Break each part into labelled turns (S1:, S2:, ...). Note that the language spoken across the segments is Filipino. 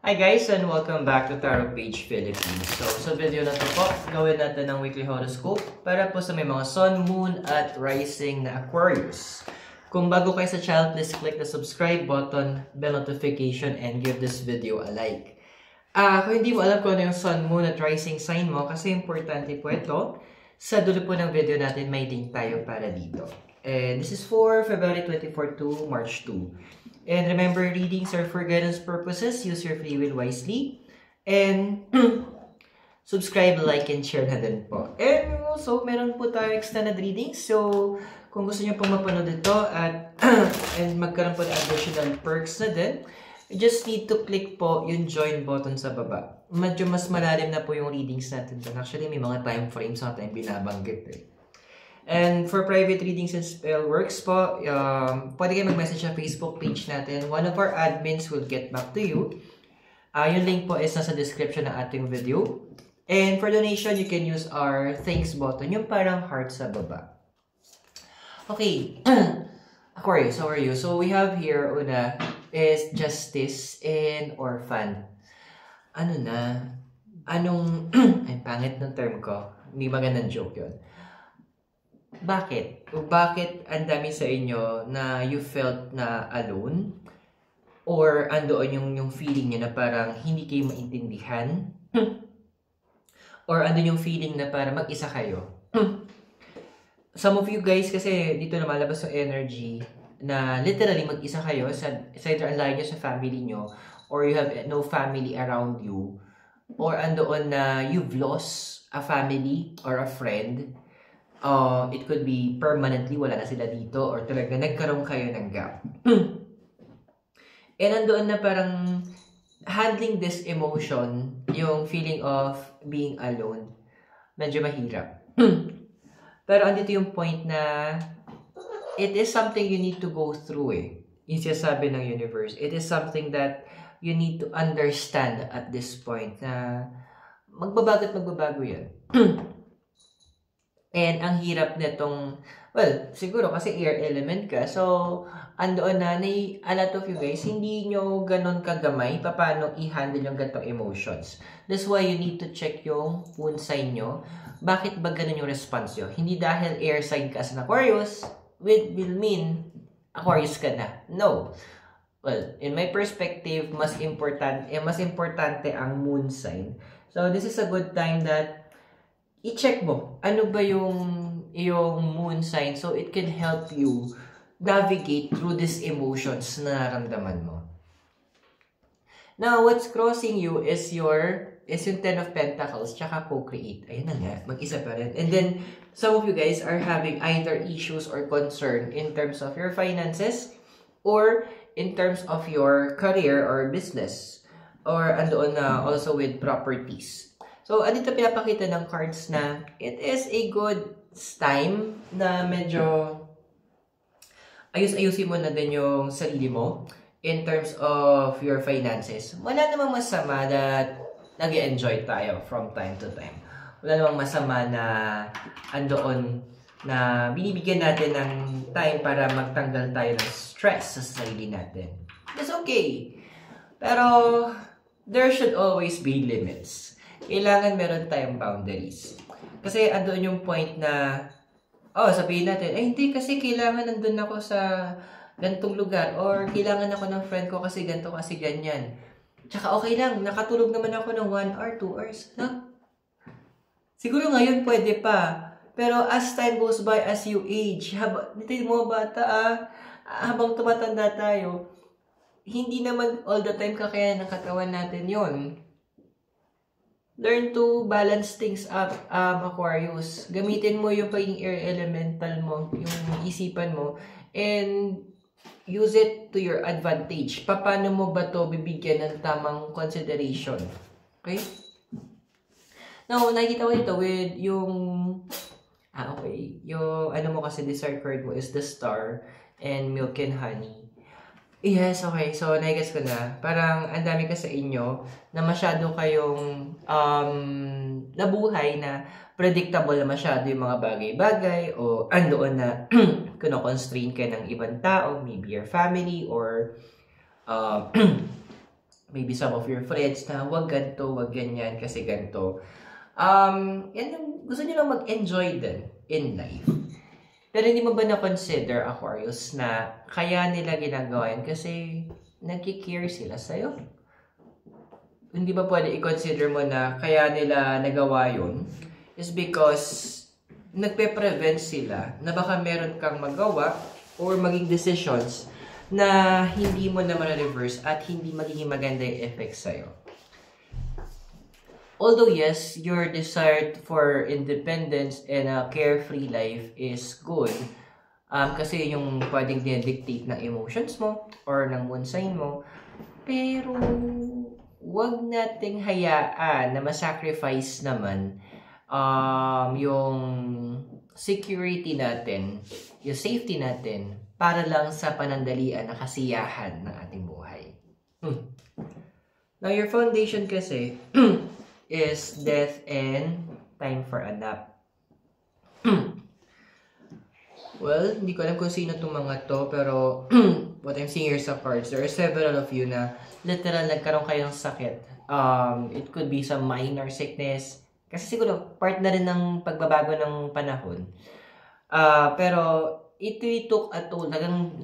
S1: Hi guys and welcome back to Tarot Page Philippines. So sa video na to po, gawin natin ng weekly horoscope para po sa may mga Sun, Moon at Rising na Aquarius. Kung bago kayo sa channel, please click the subscribe button, bell notification, and give this video a like. Kung hindi mo alam kung ano yung Sun, Moon at Rising sign mo, kasi importante po ito, sa dulo po ng video natin may link tayo para dito. And this is for February 24 to March 2. And remember, readings are for guidance purposes. Use your free will wisely. And subscribe, like, and share na din po. And also, meron po tayo extended readings. So, kung gusto nyo pong mapanood ito at and magkaroon po ng additional perks na din, you just need to click po yung join button sa baba. Medyo mas malalim na po yung readings natin. Actually, may mga time frames na tayong binabanggit eh. And for private readings and spell works po, pwede kayo mag-message sa Facebook page natin. One of our admins will get back to you. Yung link po is nasa description ng ating video. And for donation, you can use our thanks button, yung parang heart sa baba. Okay, Aquarius, how are you? So we have here, una, is Justice and Orphan. Ay, pangit ng term ko. Hindi magandang joke yun. Bakit? Bakit ang dami sa inyo na you felt na alone? Or andoon yung feeling nyo na parang hindi kayo maintindihan? Or andun yung feeling na parang mag-isa kayo? Some of you guys kasi dito lumalabas yung energy na literally mag-isa kayo sa either ang layo nyo sa family nyo or you have no family around you or andoon na you've lost a family or a friend. It could be permanently wala na sila dito or talaga nagkaroon kayo ng gap. And nandoon na parang handling this emotion, yung feeling of being alone, medyo mahirap. Pero andito yung point na it is something you need to go through eh. Yung sinasabi ng universe. It is something that you need to understand at this point na magbabago at magbabago yan. And ang hirap nitong, well, siguro kasi air element ka. So, andoon na, a lot of you guys, hindi nyo ganon kagamay paano i-handle yung ganitong emotions. That's why you need to check yung moon sign nyo. Bakit ba ganon yung response nyo? Hindi dahil air sign ka as an Aquarius, will mean Aquarius ka na. No. Well, in my perspective, mas importante ang moon sign. So, this is a good time that i-check mo, ano ba yung moon sign so it can help you navigate through these emotions na nararamdaman mo. Now, what's crossing you is yung 10 of Pentacles tsaka co-create. Ayun na nga, mag-isa pa rin. And then, some of you guys are having either issues or concern in terms of your finances or in terms of your career or business or andoon na also with properties. So, dito pinapakita ng cards na it is a good time na medyo ayus-ayusin mo na din yung sarili mo in terms of your finances. Wala namang masama that nag-enjoy tayo from time to time. Wala namang masama na andoon na binibigyan natin ng time para magtanggal tayo ng stress sa sarili natin. It's okay. Pero there should always be limits. Kailangan meron tayong boundaries. Kasi andun yung point na, sabihin natin, hindi kasi kailangan nandun ako sa gantong lugar or kailangan ako ng friend ko kasi ganto kasi ganyan. Tsaka okay lang, nakatulog naman ako ng 1 hour, 2 hours. No? Siguro ngayon pwede pa. Pero as time goes by, as you age, dito yung mga bata habang tumatanda tayo, hindi naman all the time kakayanan ng katawan natin yon. Learn to balance things up, Aquarius. Gamitin mo yung pagiging air elemental mo, yung isipan mo, and use it to your advantage. Paano mo ba to bibigyan ng tamang consideration? Okay? Now, nakikita ko dito with yung, yung ano mo kasi dessert card mo is the Star and Milk and Honey. Yes, okay. So, nai-guess ko na. Parang ang dami ka sa inyo na masyado kayong nabuhay na predictable na masyado yung mga bagay-bagay o andoon na kino-constrain ka ng ibang tao, maybe your family or maybe some of your friends na wag ganito, wag ganyan, kasi ganito. Yan, gusto nyo lang mag-enjoy din in life. Pero hindi mo ba na-consider, Aquarius, na kaya nila ginagawa yan kasi nagki-care sila sa'yo? Hindi ba pwede i-consider mo na kaya nila nagawa yun is because nagpe-prevent sila na baka meron kang magawa or maging decisions na hindi mo na ma-reverse at hindi magiging maganda yung effect sa'yo. Although yes, your desire for independence and a carefree life is good, kasi yung pwedeng dinedictate ng emotions mo or ng moon sign mo, pero wag nating hayaan na masacrifice naman yung security natin, yung safety natin, para lang sa panandalian na kasiyahan ng ating buhay. Now, your foundation kasi is death and time for a nap. Well, hindi ko alam kung sino itong mga to, pero what I'm seeing here sa cards, there are several of you na literal nagkaroon kayo ng sakit. It could be some minor sickness, kasi siguro part na rin ng pagbabago ng panahon. Pero it took a toll,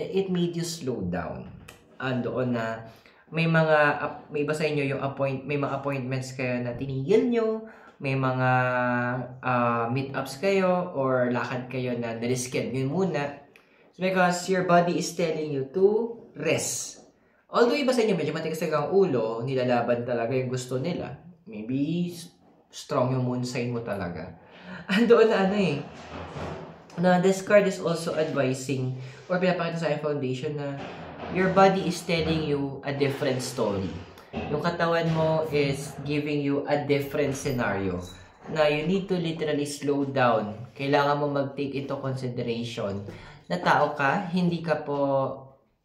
S1: it made you slow down. Doon na may iba sa inyo yung may mga appointments kayo na tinigil nyo, may mga meetups kayo or lakad kayo na na-reschedule muna. It's because your body is telling you to rest. Although iba sa inyo medyo matigas ang ulo, nilalaban talaga yung gusto nila. Maybe strong yung moon sign mo talaga. Doon na this card is also advising or pinapakita sa foundation na your body is telling you a different story. Yung katawan mo is giving you a different scenario na you need to literally slow down. Kailangan mo mag-take into consideration na tao ka, hindi ka po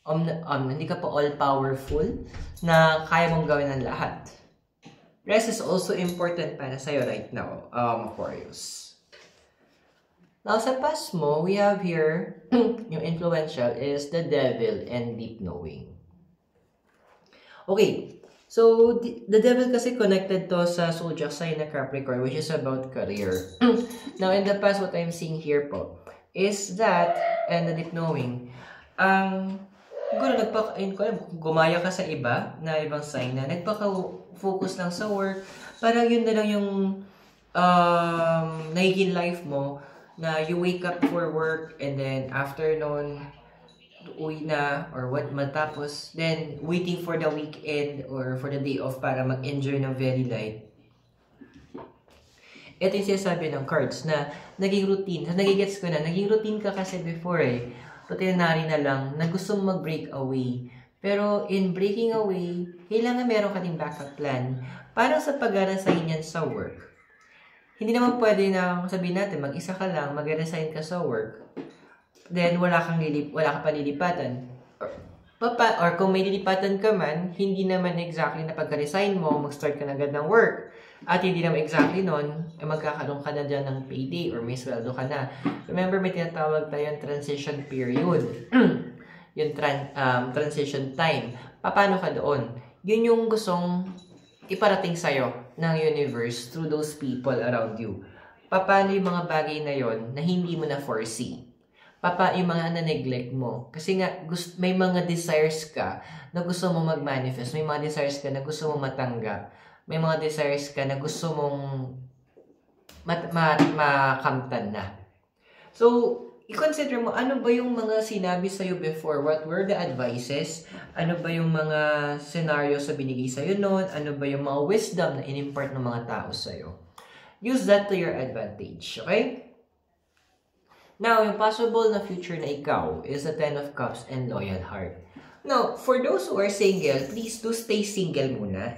S1: all-powerful na kaya mong gawin ang lahat. Rest is also important para sa'yo right now, Aquarius. Now, sa past mo, we have here, yung influential is the devil and deep knowing. Okay, so the devil kasi connected to sa zodiac sign na Capricorn, which is about career. Now, in the past, what I'm seeing here po is that, and the deep knowing, gumaya ka sa iba na ibang sign na nagpaka-focus lang sa work, parang yun na lang yung nagiging life mo, na you wake up for work and then after noon, uwi na or what matapos, then waiting for the weekend or for the day off para mag-enjoy ng very light. Ito yung sinasabi ng cards na naging routine. So, nagigets ko na, naging routine ka kasi before routinary na lang na gusto mong mag-break away. Pero in breaking away, kailangan meron ka ding backup plan para sa pag-resign yan sa work. Hindi naman pwede na sabihin natin, mag-isa ka lang, mag-resign ka sa work, then wala ka pa lilipatan. Or kung may lilipatan ka man, hindi naman exactly na pagka-resign mo, mag-start ka na agad ng work. At hindi naman exactly nun, magkakaroon ka na dyan ng payday or may sweldo ka na. Remember, may tinatawag tayong transition period. Yung transition time. Paano ka doon? Yun yung gustong iparating sa'yo ng universe through those people around you. Paano yung mga bagay na yon na hindi mo na foresee? Yung mga na-neglect mo? Kasi nga, may mga desires ka na gusto mo mag-manifest. May mga desires ka na gusto mo matanggap. May mga desires ka na gusto mong makamtan na. So, i-consider mo, ano ba yung mga sinabi sa'yo before? What were the advices? Ano ba yung mga scenarios na binigay sa'yo noon? Ano ba yung mga wisdom na in-impart ng mga tao sa'yo? Use that to your advantage, okay? Now, yung possible na future na ikaw is a Ten of Cups and Loyal Heart. Now, for those who are single, please do stay single muna.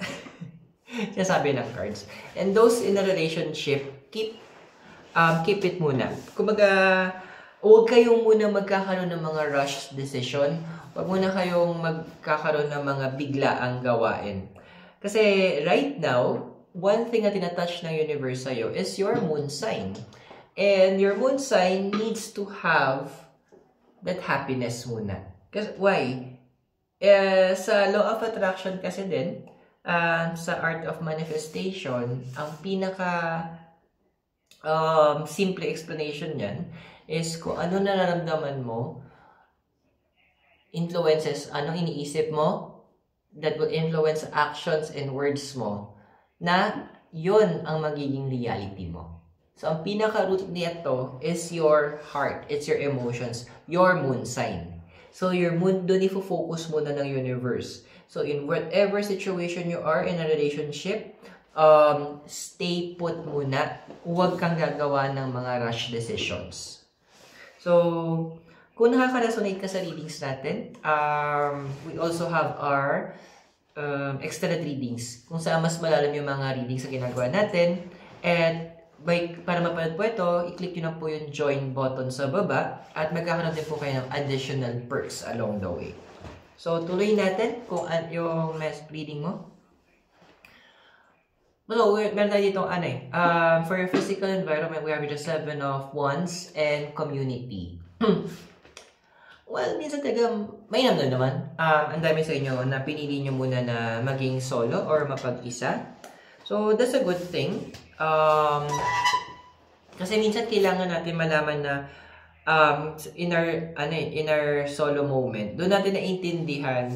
S1: Sinasabi ng cards. And those in a relationship, keep it muna. Kumbaga, huwag kayong muna magkakaroon ng mga rush decision. Huwag muna kayong magkakaroon ng mga biglaang gawain. Kasi right now, one thing na tinatouch ng universe sa'yo is your moon sign. And your moon sign needs to have that happiness muna. Kasi why? Sa law of attraction kasi din, sa art of manifestation, ang pinaka simple explanation niyan is kung ano nararamdaman mo, influences, anong iniisip mo, that will influence actions and words mo, na yun ang magiging reality mo. So, ang pinaka-root nito is your heart. It's your emotions, your moon sign. So, your moon, doon ifo-focus muna ng universe. So, in whatever situation you are in a relationship, stay put muna. Huwag kang gagawa ng mga rush decisions. So, kung nakaka-resonate ka sa readings natin, we also have our extended readings, kung saan mas malalim yung mga readings na ginagawa natin. And para mapanood po ito, i-click nyo na po yung join button sa baba at magkakaroon din po kayo ng additional perks along the way. So, tuloy natin kung yung reading mo. So, meron tayo dito for your physical environment, we have the 7 of Wands and community. Well, minsan talaga, may naman. Ang dami sa inyo na pinili nyo muna na maging solo or mapag-isa. So, that's a good thing. Kasi minsan kailangan natin malaman na in our solo moment, doon natin naiintindihan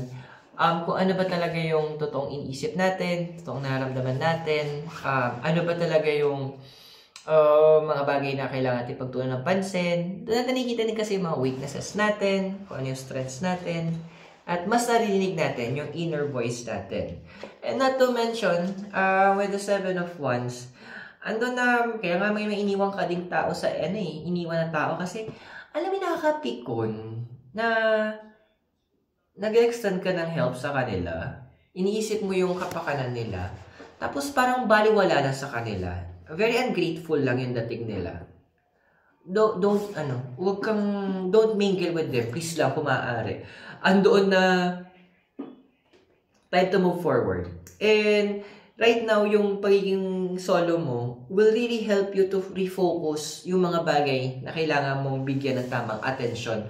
S1: kung ano ba talaga yung totoong iniisip natin, totoong nararamdaman natin, ano ba talaga yung mga bagay na kailangan natin pagtuunan ng pansin. Doon natin nakikita din kasi yung mga weaknesses natin, kung ano yung strengths natin, at mas narinig natin yung inner voice natin. And not to mention, with the 7 of Wands, andun na, kaya nga may iniwan ka ding tao sa iniwan na tao kasi, alam mo, nakakapikon na nag-extend ka ng help sa kanila, iniisip mo yung kapakanan nila, tapos parang baliwala na sa kanila. Very ungrateful lang yung dating nila. Don't mingle with them, please lang kung maaari. Andoon na time to move forward. And right now, yung pagiging solo mo will really help you to refocus yung mga bagay na kailangan mong bigyan ng tamang attention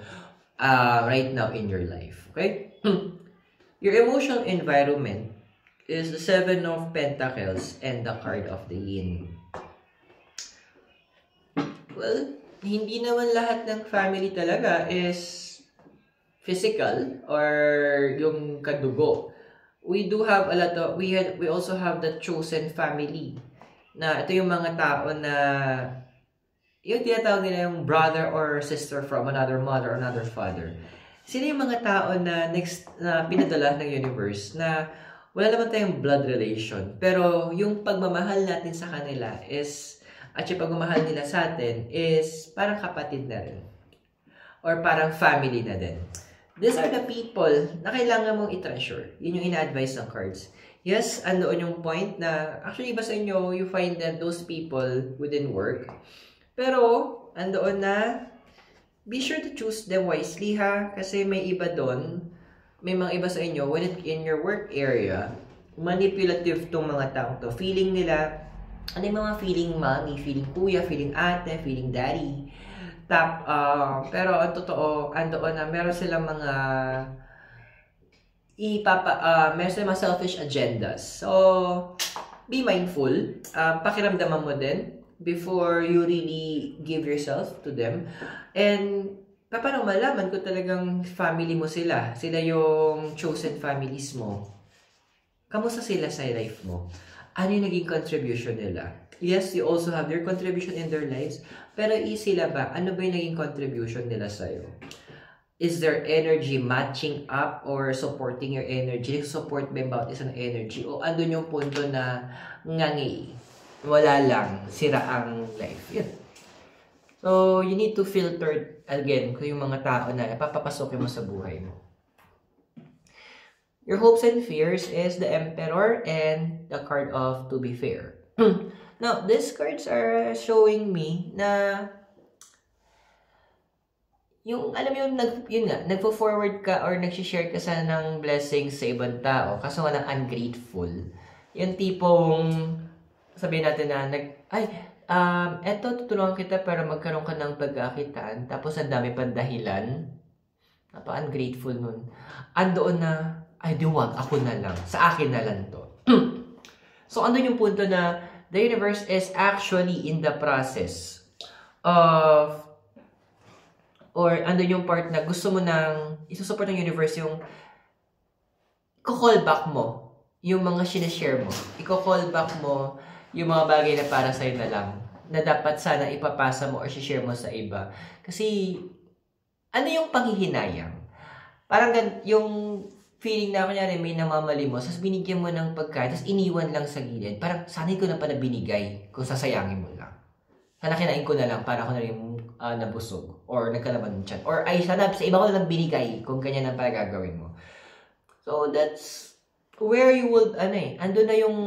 S1: right now in your life. Okay? Your emotional environment is the 7 of Pentacles and the card of the Yin. Well, hindi naman lahat ng family talaga is physical or yung kadugo. We do have a lot of, we also have the chosen family. Na ito yung mga tao na yung tinatawag nila yung brother or sister from another mother or another father. Sila yung mga tao na pinadala ng universe na wala naman tayong blood relation. Pero yung pagmamahal natin sa kanila is, at yung pagmamahal nila sa atin is parang kapatid na rin. Or parang family na din. These are the people na kailangan mong i-treasure. Yun yung ina-advise ng cards. Yes, andoon yung point na, actually iba sa inyo, you find that those people within work. Pero, andoon na, be sure to choose them wisely ha. Kasi may iba doon, may mga iba sa inyo, when in your work area, manipulative tong mga taong to. Feeling nila, ano yung mga feeling mommy, feeling kuya, feeling ate, feeling daddy. Pero ang totoo, andoon na meron silang mga meron silang mga selfish agendas. So, be mindful. Pakiramdaman mo din before you really give yourself to them. And paano malaman kung talagang family mo sila? Sila yung chosen families mo. Kamusta sila sa life mo? Ano yung naging contribution nila? Yes, you also have their contribution in their lives. Pero sila ba? Ano ba yung naging contribution nila sa'yo? Is their energy matching up or supporting your energy? Support ba yung bawat isang energy? O andun yung punto na ngangi? Wala lang. Sira ang life. Yun. So, you need to filter again kung yung mga tao na napapapasok mo sa buhay mo. Your hopes and fears is the Emperor and the card of To Be Fair. Now, these cards are showing me na yung, alam mo yun nga, nagpo-forward ka or nag-share ka sana ng blessings sa ibang tao kaso walang ungrateful. Yung tipong, sabihin natin na, eto, tutulungan kita para magkaroon ka ng pagkakitaan tapos ang dami pang dahilan. Napaka-ungrateful nun. Andoon na, ay di wag, ako na lang. Sa akin na lang to. So, andun yung punto na the universe is actually in the process of, or andun yung part na gusto mo nang isusupport ng universe yung i-call back mo yung mga sinashare mo. I-call back mo yung mga bagay na para sa'yo na lang, na dapat sana ipapasa mo or share mo sa iba. Kasi, ano yung panghihinayang? Parang yung feeling na kunyari may namamali mo, tapos binigyan mo ng pagkain, tapos iniwan lang sa gilid. Parang sanay ko na pala binigay kung sasayangin mo lang. Sana kinain ko na lang para ako na rin nabusog or nagkalaman ng chan. Or ay sana sa iba ko na lang binigay kung ganyan ang pala gagawin mo. So that's where you will, andun na yung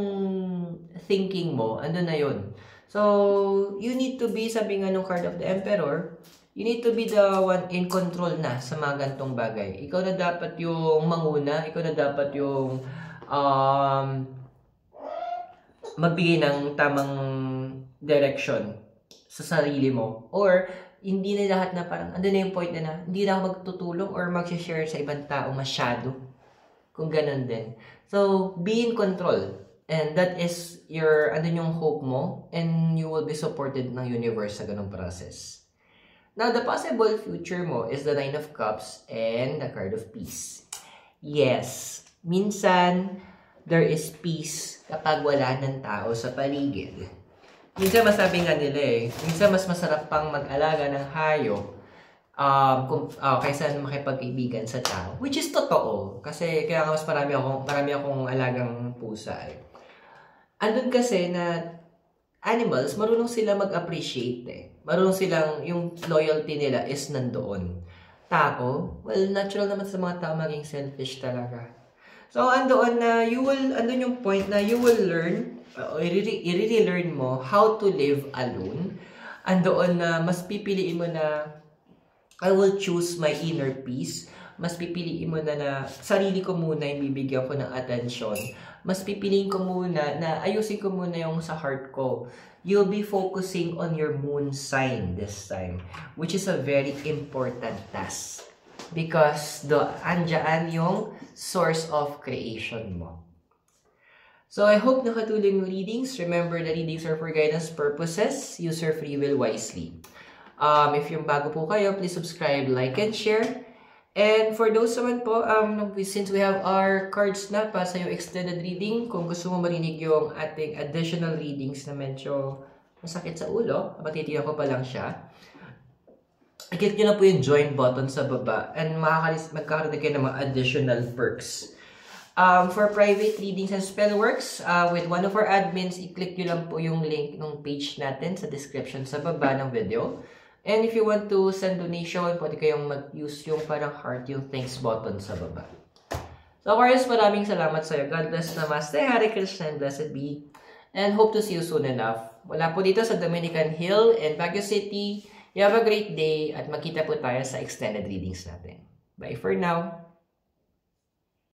S1: thinking mo, andun na yun. So, you need to be, sabi nga nung card of the Emperor, you need to be the one in control na sa mga gantong bagay. Ikaw na dapat yung manguna, ikaw na dapat yung magbigay ng tamang direction sa sarili mo. Or, hindi na lahat na parang, andun na yung point na hindi na ako magtutulong or mag-share sa ibang tao masyado. Kung ganun din. So, be in control. And that is your, andun yung hope mo, and you will be supported ng universe sa ganung process. Now, the possible future mo is the Nine of Cups and the Card of Peace. Yes, minsan, there is peace kapag wala ng tao sa paligid. Minsan, masabi nga nila minsan mas masarap pang mag-alaga ng hayop kaysa makipag-ibigan sa tao. Which is totoo. Kasi kaya mas marami akong alagang pusa Andun kasi na animals, marunong sila mag-appreciate Marunong silang, yung loyalty nila is nandoon. Tao, well, natural naman sa mga tao maging selfish talaga. So, andun yung point na you will learn, i-relearn mo how to live alone. Andoon na mas pipiliin mo na I will choose my inner peace. Mas pipiliin mo na sarili ko muna yung bibigyan ko ng atensyon. Mas pipiliin ko muna na ayusin ko muna yung sa heart ko. You'll be focusing on your moon sign this time, which is a very important task. Because andyan yung source of creation mo. So, I hope nakatulong yung readings. Remember, the readings are for guidance purposes. Use your free will wisely. If yung bago po kayo, please subscribe, like, and share. And for those naman po, since we have our cards na pa sa yung extended reading, kung gusto mo marinig yung ating additional readings na medyo masakit sa ulo, matitiyan ko pa lang siya, i-click nyo na po yung join button sa baba and magkakaroon kayo ng mga additional perks. For private readings and spellworks, with one of our admins, i-click nyo lang po yung link ng page natin sa description sa baba ng video. And if you want to send donation, pwede kayong mag-use yung parang heart, yung thanks button sa baba. So, Aquarius, maraming salamat sa iyo. God bless, Namaste, Hare Krishna, and blessed be. And hope to see you soon enough. Wala po dito sa Dominican Hill and Baguio City. You have a great day at magkita po tayo sa extended readings natin. Bye for now.